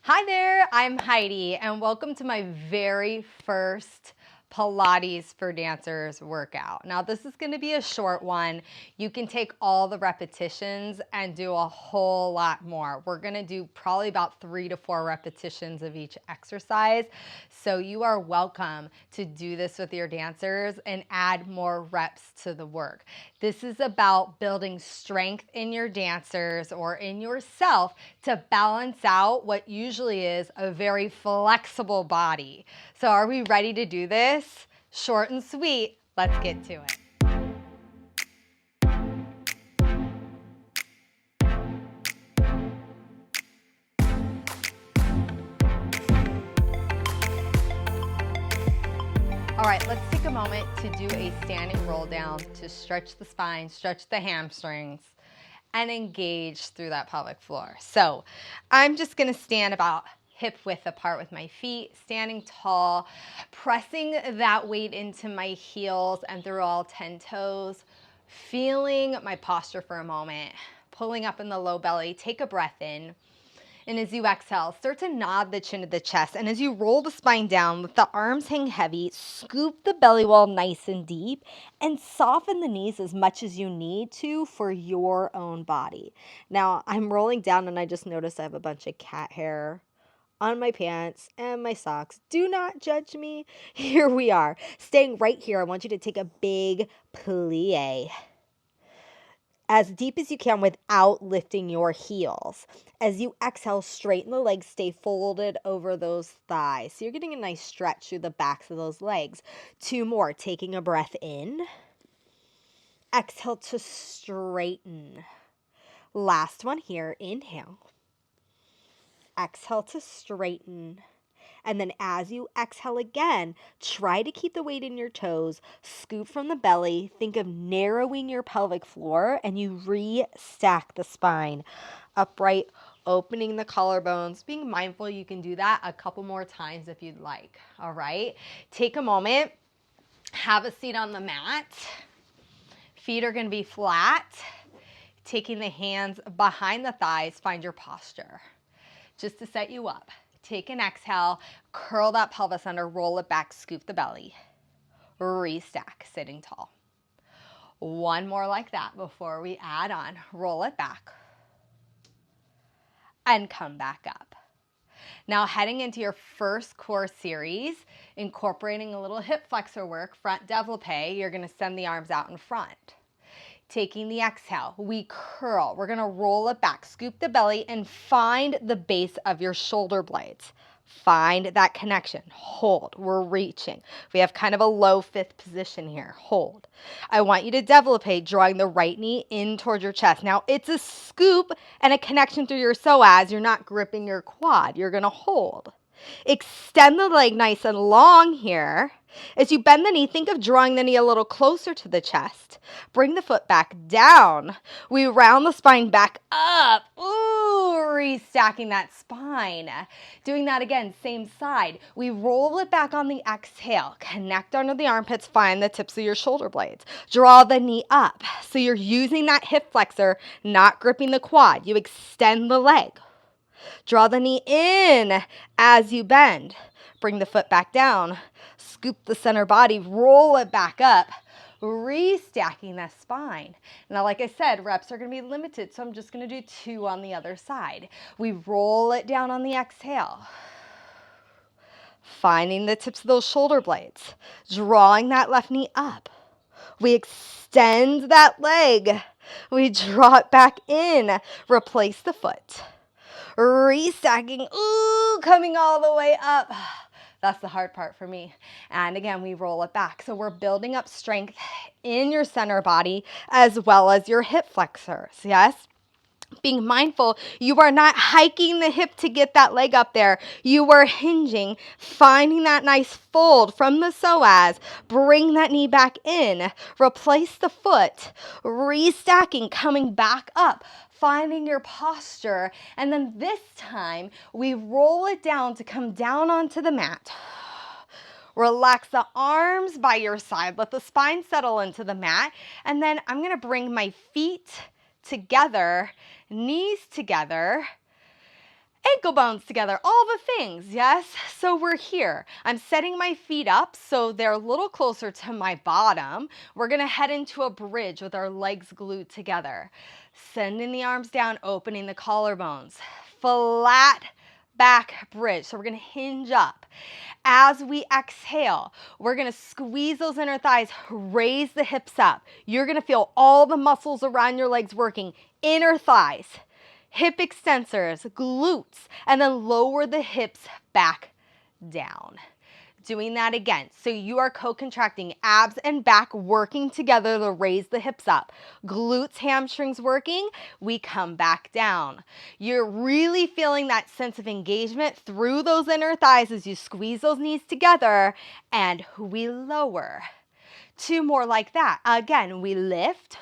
Hi there, I'm Heidi, and welcome to my very first Pilates for Dancers workout. Now, this is going to be a short one. You can take all the repetitions and do a whole lot more. We're going to do probably about 3 to 4 repetitions of each exercise. So you are welcome to do this with your dancers and add more reps to the work. This is about building strength in your dancers or in yourself to balance out what usually is a very flexible body. So are we ready to do this? Short and sweet, let's get to it. All right, let's take a moment to do a standing roll down to stretch the spine, stretch the hamstrings, and engage through that pelvic floor. So I'm just gonna stand about hip width apart with my feet, standing tall, pressing that weight into my heels and through all 10 toes, feeling my posture for a moment, pulling up in the low belly, take a breath in. And as you exhale, start to nod the chin to the chest. And as you roll the spine down, let the arms hang heavy, scoop the belly wall nice and deep, and soften the knees as much as you need to for your own body. Now, I'm rolling down and I just noticed I have a bunch of cat hair on my pants and my socks. Do not judge me. Here we are. Staying right here, I want you to take a big plie as deep as you can without lifting your heels. As you exhale, straighten the legs, stay folded over those thighs. So you're getting a nice stretch through the backs of those legs. 2 more, taking a breath in. Exhale to straighten. Last one here, inhale. Exhale to straighten. And then as you exhale again, try to keep the weight in your toes, scoop from the belly, think of narrowing your pelvic floor, and you re-stack the spine. Upright, opening the collarbones, being mindful you can do that a couple more times if you'd like, all right? Take a moment, have a seat on the mat. Feet are gonna be flat. Taking the hands behind the thighs, find your posture. Just to set you up. Take an exhale, curl that pelvis under, roll it back, scoop the belly. Restack, sitting tall. One more like that before we add on. Roll it back and come back up. Now heading into your first core series, incorporating a little hip flexor work, front développé, you're gonna send the arms out in front. Taking the exhale, we curl. We're gonna roll it back, scoop the belly, and find the base of your shoulder blades. Find that connection. Hold. We're reaching. We have kind of a low fifth position here. Hold. I want you to développé, drawing the right knee in towards your chest. Now, it's a scoop and a connection through your psoas. You're not gripping your quad. You're gonna hold. Extend the leg nice and long here. As you bend the knee, think of drawing the knee a little closer to the chest. Bring the foot back down. We round the spine back up. Ooh, restacking that spine. Doing that again, same side. We roll it back on the exhale. Connect under the armpits, find the tips of your shoulder blades. Draw the knee up. So you're using that hip flexor, not gripping the quad. You extend the leg. Draw the knee in as you bend. Bring the foot back down. Scoop the center body, roll it back up, restacking the spine. Now, like I said, reps are going to be limited, so I'm just going to do 2 on the other side. We roll it down on the exhale. Finding the tips of those shoulder blades. Drawing that left knee up. We extend that leg. We draw it back in. Replace the foot. Restacking, ooh, coming all the way up. That's the hard part for me. And again, we roll it back. So we're building up strength in your center body as well as your hip flexors, yes? Being mindful, you are not hiking the hip to get that leg up there. You are hinging, finding that nice fold from the psoas. Bring that knee back in. Replace the foot. Restacking, coming back up. Finding your posture. And then this time, we roll it down to come down onto the mat. Relax the arms by your side. Let the spine settle into the mat. And then I'm going to bring my feet together, knees together, ankle bones together, all the things, yes? So we're here. I'm setting my feet up so they're a little closer to my bottom. We're gonna head into a bridge with our legs glued together. Sending the arms down, opening the collarbones. Flat back bridge. So we're gonna hinge up. As we exhale, we're gonna squeeze those inner thighs, raise the hips up. You're gonna feel all the muscles around your legs working. Inner thighs, hip extensors, glutes, and then lower the hips back down. Doing that again. So you are co-contracting, abs and back working together to raise the hips up. Glutes, hamstrings working, we come back down. You're really feeling that sense of engagement through those inner thighs as you squeeze those knees together, and we lower. 2 more like that. Again, we lift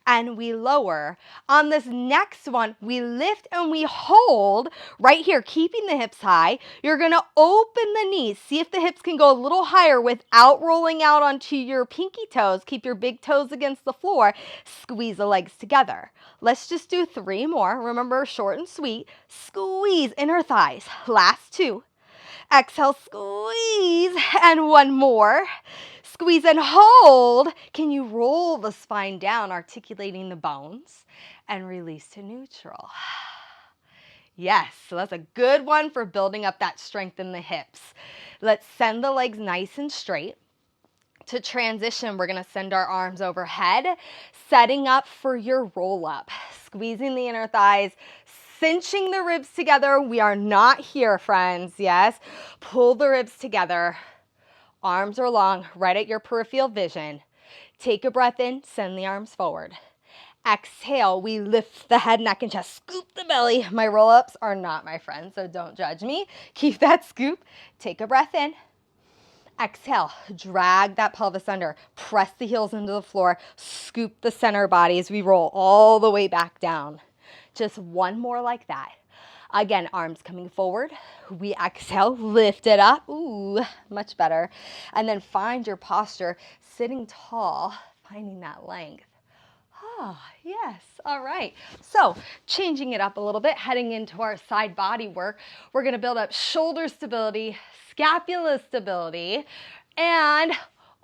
and we lower. On this next one, we lift and we hold right here, keeping the hips high. You're gonna open the knees. See if the hips can go a little higher without rolling out onto your pinky toes. Keep your big toes against the floor. Squeeze the legs together. Let's just do 3 more. Remember, short and sweet. Squeeze inner thighs. Last 2. Exhale, squeeze, and 1 more. Squeeze and hold. Can you roll the spine down, articulating the bones, and release to neutral? Yes, so that's a good one for building up that strength in the hips. Let's send the legs nice and straight. To transition, we're gonna send our arms overhead, setting up for your roll up. Squeezing the inner thighs, cinching the ribs together. We are not here, friends, yes? Pull the ribs together. Arms are long, right at your peripheral vision. Take a breath in, send the arms forward. Exhale, we lift the head, neck, and chest. Scoop the belly. My roll-ups are not my friends, so don't judge me. Keep that scoop. Take a breath in. Exhale, drag that pelvis under. Press the heels into the floor. Scoop the center body as we roll all the way back down. Just 1 more like that. Again, arms coming forward. We exhale, lift it up. Ooh, much better. And then find your posture, sitting tall, finding that length. Ah, yes. All right. So changing it up a little bit, heading into our side body work. We're going to build up shoulder stability, scapula stability, and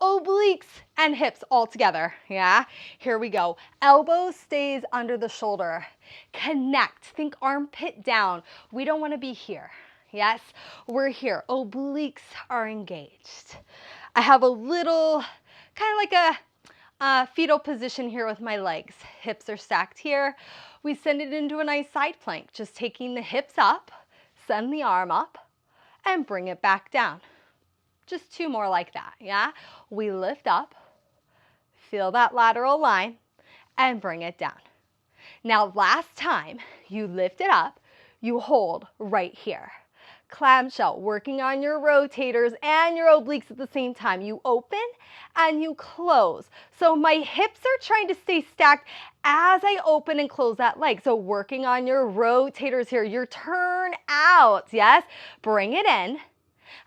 obliques and hips all together. Yeah. Here we go. Elbow stays under the shoulder. Connect. Think armpit down. We don't want to be here. Yes. We're here. Obliques are engaged. I have a little kind of like a fetal position here with my legs. Hips are stacked here. We send it into a nice side plank, just taking the hips up, send the arm up, and bring it back down. Just 2 more like that, yeah? We lift up, feel that lateral line, and bring it down. Now, last time you lift it up, you hold right here. Clamshell, working on your rotators and your obliques at the same time. You open and you close. So my hips are trying to stay stacked as I open and close that leg. So working on your rotators here, your turn out, yes? Bring it in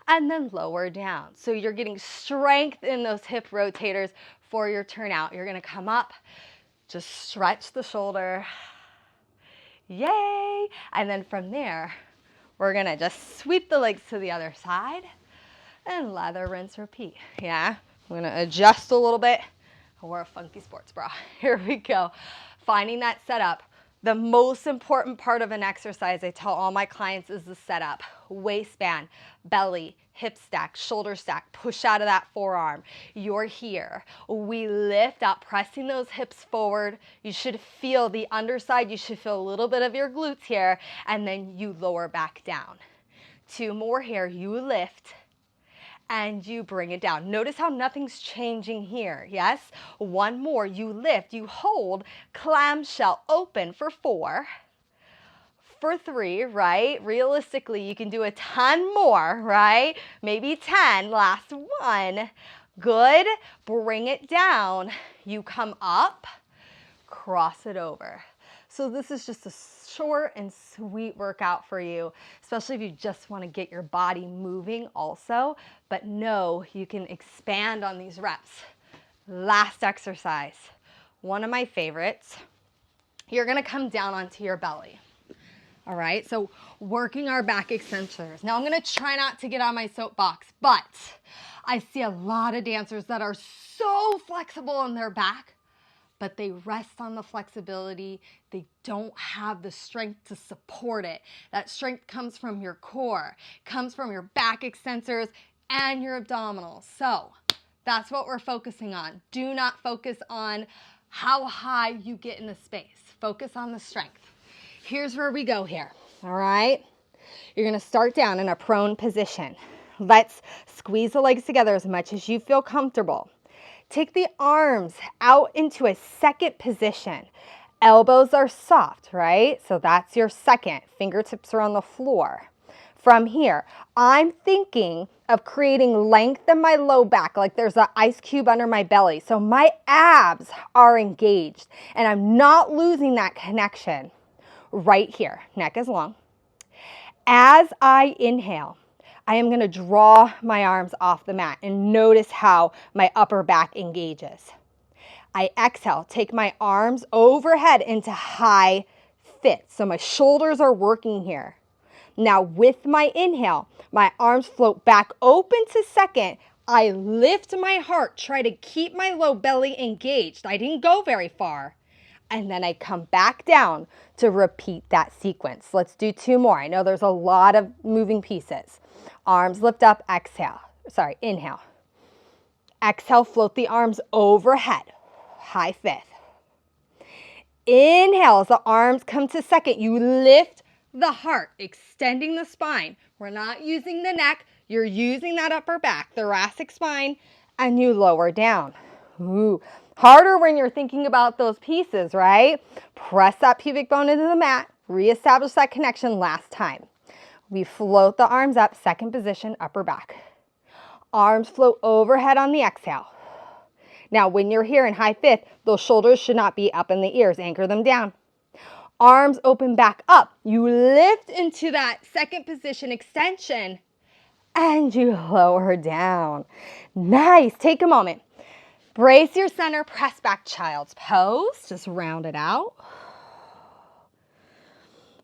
and then lower down. So you're getting strength in those hip rotators for your turn out. You're gonna come up, just stretch the shoulder. Yay! And then from there, we're gonna just sweep the legs to the other side and lather, rinse, repeat. Yeah, I'm gonna adjust a little bit. I wore a funky sports bra. Here we go. Finding that setup. The most important part of an exercise, I tell all my clients, is the setup. Waistband, belly, hip stack, shoulder stack, push out of that forearm. You're here. We lift up, pressing those hips forward. You should feel the underside. You should feel a little bit of your glutes here, and then you lower back down. 2 more here. You lift and you bring it down. Notice how nothing's changing here, yes? 1 more, you lift, you hold, clamshell open for 4, for 3, right? Realistically, you can do a ton more, right? Maybe 10, last 1. Good, bring it down. You come up, cross it over. So this is just a short and sweet workout for you, especially if you just want to get your body moving also, but know you can expand on these reps. Last exercise, one of my favorites. You're going to come down onto your belly. All right, so working our back extensors. Now I'm gonna try not to get on my soapbox, but I see a lot of dancers that are so flexible in their back, but they rest on the flexibility. They don't have the strength to support it. That strength comes from your core, comes from your back extensors and your abdominals. So that's what we're focusing on. Do not focus on how high you get in the space. Focus on the strength. Here's where we go here, all right? You're gonna start down in a prone position. Let's squeeze the legs together as much as you feel comfortable. Take the arms out into a second position. Elbows are soft, right? So that's your second. Fingertips are on the floor. From here, I'm thinking of creating length in my low back, like there's an ice cube under my belly. So my abs are engaged and I'm not losing that connection. Right here, neck is long. As I inhale, I am gonna draw my arms off the mat and notice how my upper back engages. I exhale, take my arms overhead into high fist. So my shoulders are working here. Now with my inhale, my arms float back open to second. I lift my heart, try to keep my low belly engaged. I didn't go very far. And then I come back down to repeat that sequence. Let's do 2 more. I know there's a lot of moving pieces. Arms lift up, inhale. Exhale, float the arms overhead, high fifth. Inhale, as the arms come to second, you lift the heart, extending the spine. We're not using the neck, you're using that upper back, thoracic spine, and you lower down. Ooh. Harder when you're thinking about those pieces, right? Press that pubic bone into the mat, reestablish that connection last time. We float the arms up, second position, upper back. Arms float overhead on the exhale. Now, when you're here in high fifth, those shoulders should not be up in the ears. Anchor them down. Arms open back up. You lift into that second position extension and you lower down. Nice. Take a moment. Brace your center, press back child's pose. Just round it out.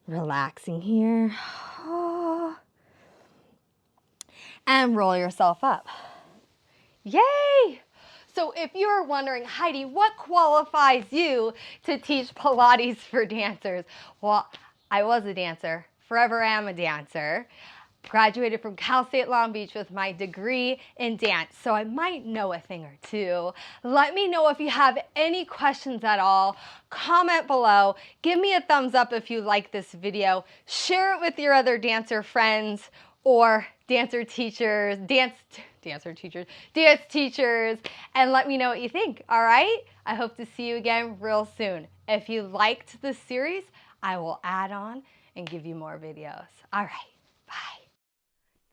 Relaxing here. And roll yourself up. Yay! So if you're wondering, Heidi, what qualifies you to teach Pilates for dancers? Well, I was a dancer, forever am a dancer. Graduated from Cal State Long Beach with my degree in dance, so I might know a thing or two. Let me know if you have any questions at all. Comment below. Give me a thumbs up if you like this video. Share it with your other dancer friends or dance teachers, and let me know what you think, all right? I hope to see you again real soon. If you liked this series, I will add on and give you more videos. All right, bye.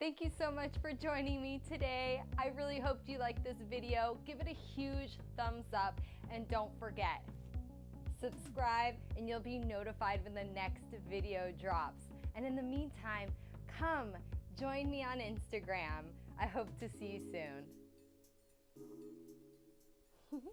Thank you so much for joining me today. I really hoped you liked this video. Give it a huge thumbs up and don't forget, subscribe and you'll be notified when the next video drops. And in the meantime, come join me on Instagram. I hope to see you soon.